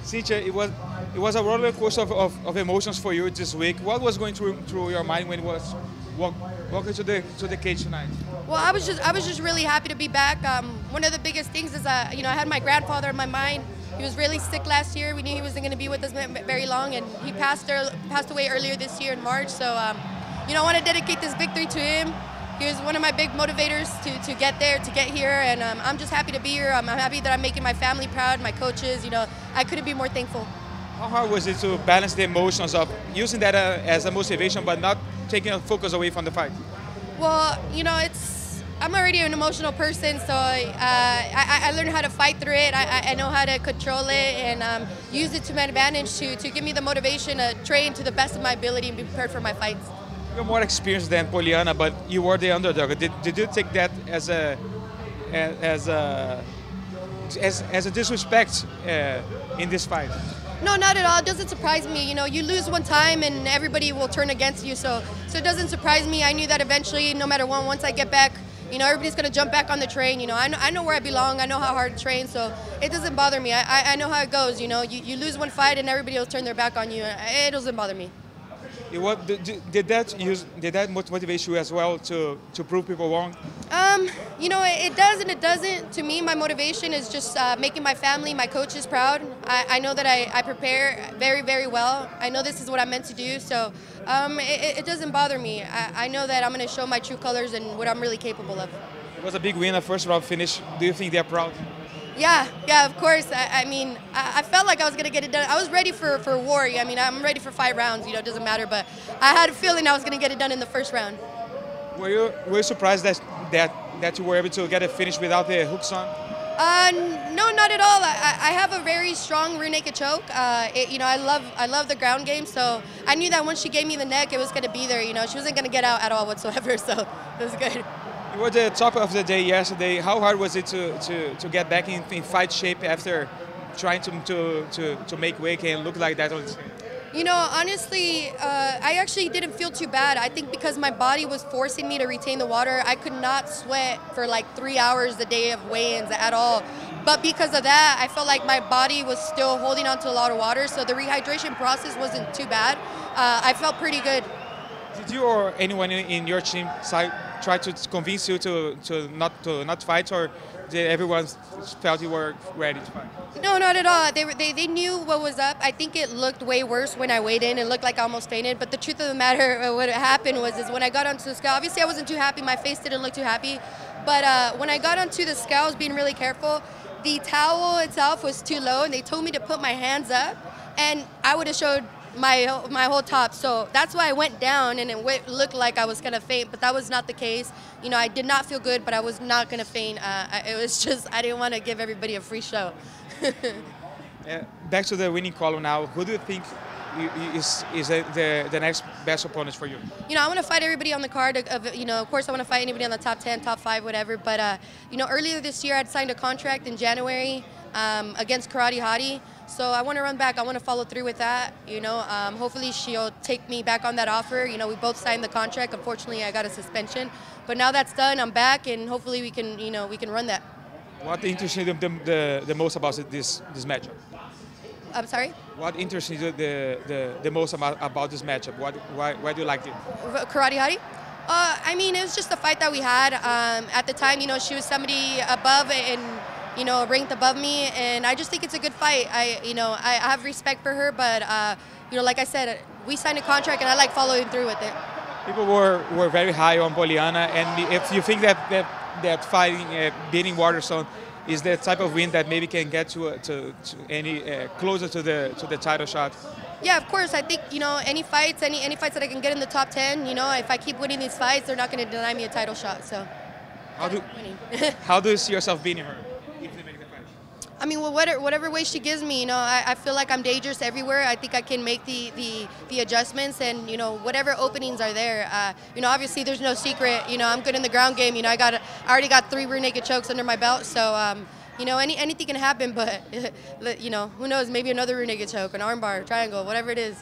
Cynthia, it was a roller coaster of emotions for you this week. What was going through your mind when you was walking to the cage tonight? Well, I was just really happy to be back. One of the biggest things is I had my grandfather in my mind. He was really sick last year. We knew he wasn't going to be with us very long, and he passed away earlier this year in March. So, I want to dedicate this victory to him. He was one of my big motivators to get there, to get here, and I'm just happy to be here. I'm happy that I'm making my family proud, my coaches. I couldn't be more thankful. How hard was it to balance the emotions of using that as a motivation, but not taking a focus away from the fight? Well, I'm already an emotional person, so I learned how to fight through it. I know how to control it and use it to my advantage to give me the motivation to train to the best of my ability and be prepared for my fights. You're more experienced than Poliana, but you were the underdog. Did you take that as a disrespect in this fight? No, not at all. It doesn't surprise me. You lose one time and everybody will turn against you. So it doesn't surprise me. I knew that eventually, no matter what, once I get back, everybody's going to jump back on the train. I know where I belong. I know how hard to train. So it doesn't bother me. I know how it goes. You lose one fight and everybody will turn their back on you. It doesn't bother me. Did that motivate you as well to prove people wrong? It does and it doesn't. To me, my motivation is just making my family, my coaches proud. I know that I prepare very, very well. I know this is what I'm meant to do, so it doesn't bother me. I know that I'm going to show my true colors and what I'm really capable of. It was a big win, a first round finish. Do you think they're proud? Yeah, of course. I felt like I was going to get it done. I was ready for war. I'm ready for 5 rounds. It doesn't matter, but I had a feeling I was going to get it done in the first round. Were you surprised that you were able to get a finish without the hooks on? No, not at all. I have a very strong rear naked choke. I love the ground game, so I knew that once she gave me the neck, it was going to be there. She wasn't going to get out at all whatsoever, so it was good. You were the top of the day yesterday. How hard was it to get back in fight shape after trying to make weight and look like that on the screen? Honestly, I actually didn't feel too bad. I think because my body was forcing me to retain the water, I could not sweat for like 3 hours a day of weigh-ins at all. But because of that, I felt like my body was still holding on to a lot of water, so the rehydration process wasn't too bad. I felt pretty good. Did you or anyone in your team try to convince you to not fight, or did everyone felt you were ready to fight? No, not at all. They knew what was up. I think it looked way worse when I weighed in. It looked like I almost fainted. But the truth of the matter, what happened was when I got onto the scale, obviously I wasn't too happy. My face didn't look too happy. But when I got onto the scale, I was being really careful. The towel itself was too low, and they told me to put my hands up, and I would have showed my whole top. So that's why I went down, and it looked like I was going to faint, but that was not the case. I did not feel good, but I was not going to faint. It was just I didn't want to give everybody a free show. Back to the winning column now. Who do you think is the next best opponent for you? I want to fight everybody on the card. Of course, I want to fight anybody on the top 10, top 5, whatever. But earlier this year, I'd signed a contract in January against Karate Hottie. So I want to run back. I want to follow through with that. Hopefully she'll take me back on that offer. We both signed the contract. Unfortunately, I got a suspension, but now that's done. I'm back, and hopefully we can run that. What interests you the most about this matchup? I'm sorry? What interests you the most about this matchup? Why do you like it? Karate Hottie? It was just a fight that we had. At the time, she was somebody above and ranked above me, and I just think it's a good fight. I have respect for her, but like I said, we signed a contract, and I like following through with it. People were very high on Poliana, and if you think that fighting, beating Waterson, is the type of win that maybe can get to any closer to the title shot. Yeah, of course. I think any fights that I can get in the top 10. If I keep winning these fights, they're not going to deny me a title shot. So. How do you see yourself beating her? Whatever way she gives me, I feel like I'm dangerous everywhere. I think I can make the adjustments, and whatever openings are there. Obviously there's no secret. I'm good in the ground game. I already got 3 rear naked chokes under my belt, so anything can happen. But who knows? Maybe another rear naked choke, an armbar, triangle, whatever it is.